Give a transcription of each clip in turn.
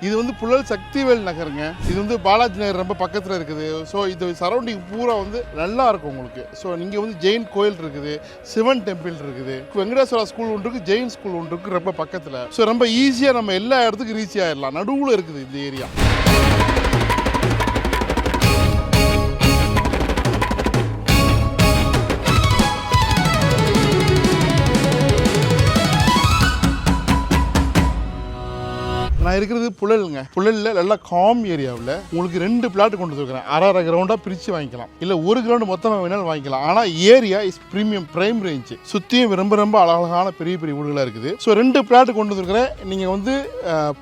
இது வந்து புழல் சக்திவேல் நகருங்க. இது வந்து பாலாஜி நகர் ரொம்ப பக்கத்தில் இருக்குது. ஸோ இது சரௌண்டிங் பூரா வந்து நல்லா இருக்கும் உங்களுக்கு. ஸோ நீங்கள் வந்து ஜெயின் கோயில் இருக்குது, சிவன் டெம்பிள் இருக்குது, வெங்கடேஸ்வரா ஸ்கூல் ஒன்று இருக்குது, ஜெயின் ஸ்கூல் ஒன்று இருக்குது ரொம்ப பக்கத்தில். ஸோ ரொம்ப ஈஸியாக நம்ம எல்லா இடத்துக்கும் ரீச் ஆகிடலாம். நடுவில் இருக்குது இந்த ஏரியா. நான் இருக்கிறது புழலுங்க. புழலில் நல்லா காம் ஏரியாவில் உங்களுக்கு 2 பிளாட் கொண்டு வந்துருக்கிறேன். அரை கிரவுண்டாக பிரித்து வாங்கிக்கலாம், இல்லை ஒரு கிரவுண்டு மொத்தமாக வேணாலும் வாங்கிக்கலாம். ஆனால் area is premium prime range, சுற்றியும் ரொம்ப அழகான பெரிய வீடுகளாக இருக்குது. ஸோ 2 பிளாட் கொண்டு வந்துருக்கிறேன். நீங்கள் வந்து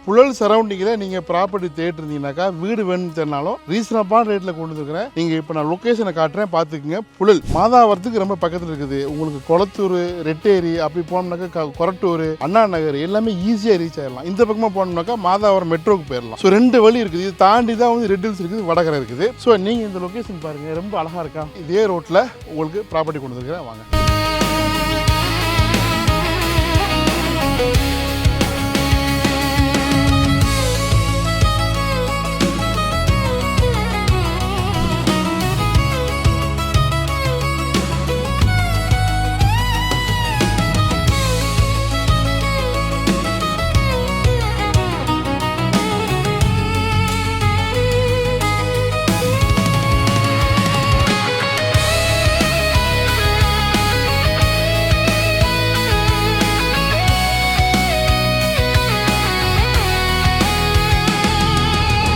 புழல் சரௌண்டிங்கில் நீங்கள் ப்ராப்பர்ட்டி தேடிருந்தீங்கன்னாக்கா வீடு வேணும்னு தெரினாலும் ரீசனபிளான ரேட்டில் கொண்டு வந்துருக்கிறேன். நீங்கள் இப்போ நான் லொக்கேஷனை காட்டுறேன், பார்த்துக்குங்க. புழல் மாதாவரத்துக்கு ரொம்ப பக்கத்தில் இருக்குது. உங்களுக்கு கொளத்தூர், ரெட்டேரி அப்படி போனோம்னாக்கா கொரட்டூர், அண்ணா நகர் எல்லாமே ஈஸியாக ரீச் ஆகிடலாம். இந்த பக்கமாக போனோம்னாக்கா மாதாவரம் மெட்ரோக்கு போயிடலாம். ஸோ 2 வழி இருக்குது. இது தாண்டி தான் வந்து ரெட் ஹில்ஸ் இருக்குது, வடகரை இருக்குது. ஸோ நீங்கள் இந்த லொக்கேஷன் பாருங்கள், ரொம்ப அழகாக இருக்கா. இதே ரோட்டில் உங்களுக்கு ப்ராப்பர்ட்டி கொண்டு வந்துருக்கிறேன், வாங்க.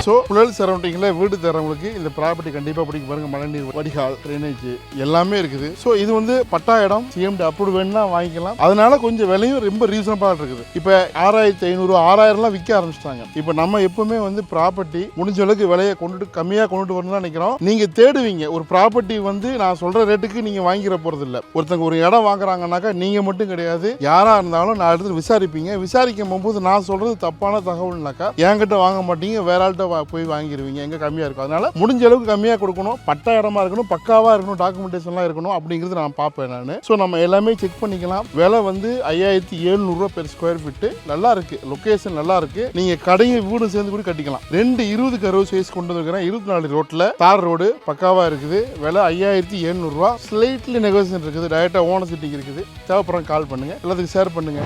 ஸோ புழல் சரௌண்டிங்கில் வீடு தரவங்களுக்கு இந்த ப்ராப்பர்ட்டி கண்டிப்பாக பிடிக்க பாருங்க. மழைநீர் வடிகால், ட்ரைனேஜ் எல்லாமே இருக்குது. ஸோ இது வந்து பட்டா இடம், சிஎம்டி அப்ரூவ் வேணும்னா வாங்கிக்கலாம். அதனால கொஞ்சம் விலையும் ரொம்ப ரீசனபிளாக இருக்குது. இப்போ 6500 6000 விற்க ஆரம்பிச்சிட்டாங்க. இப்போ நம்ம எப்பவுமே வந்து ப்ராப்பர்ட்டி முடிஞ்ச அளவுக்கு விலையை கம்மியாக கொண்டுட்டு வரணும் தான் நினைக்கிறோம். நீங்கள் தேடுவீங்க ஒரு ப்ராப்பர்ட்டி வந்து நான் சொல்கிற ரேட்டுக்கு நீங்கள் வாங்கிற போகிறது இல்லை. ஒருத்தங்க ஒரு இடம் வாங்குறாங்கன்னாக்கா நீங்கள் மட்டும் கிடையாது, யாராக இருந்தாலும் நான் எடுத்து விசாரிப்பீங்க. விசாரிக்கும் போகும்போது நான் சொல்கிறது தப்பான தகவல்னாக்கா என்கிட்ட வாங்க மாட்டீங்க, வேற ஆள்கிட்ட போய் வாங்கிடுவீங்க எங்க கம்மியா இருக்கும். அதனால முடிஞ்ச அளவுக்கு கம்மியா கொடுக்கணும், பட்டா இடமா இருக்கணும், பக்காவா இருக்கணும், டாக்குமெண்டேஷன்லாம் இருக்கணும். அப்படிங்கிறது நான் பார்ப்பேன் நான். ஸோ நம்ம எல்லாமே செக் பண்ணிக்கலாம். விலை வந்து 5700 பெர் ஸ்கொயர் ஃபீட். நல்லா இருக்கு, லொகேஷன் நல்லா இருக்கு. நீங்க கடையை வீடு சேர்ந்து கூட கட்டிக்கலாம். 2 20 சைஸ் கொண்டு வந்துருக்கிறேன். 24 ரோட்ல தார் ரோடு பக்காவா இருக்குது. விலை 5700. ஸ்லைட்லி நெகோசியேஷன் இருக்குது. டைரக்டா ஓனர் சிட்டிங் இருக்குது. தேவைப்படுற கால் பண்ணுங்க, எல்லாத்துக்கும் ஷேர் பண்ணுங்க.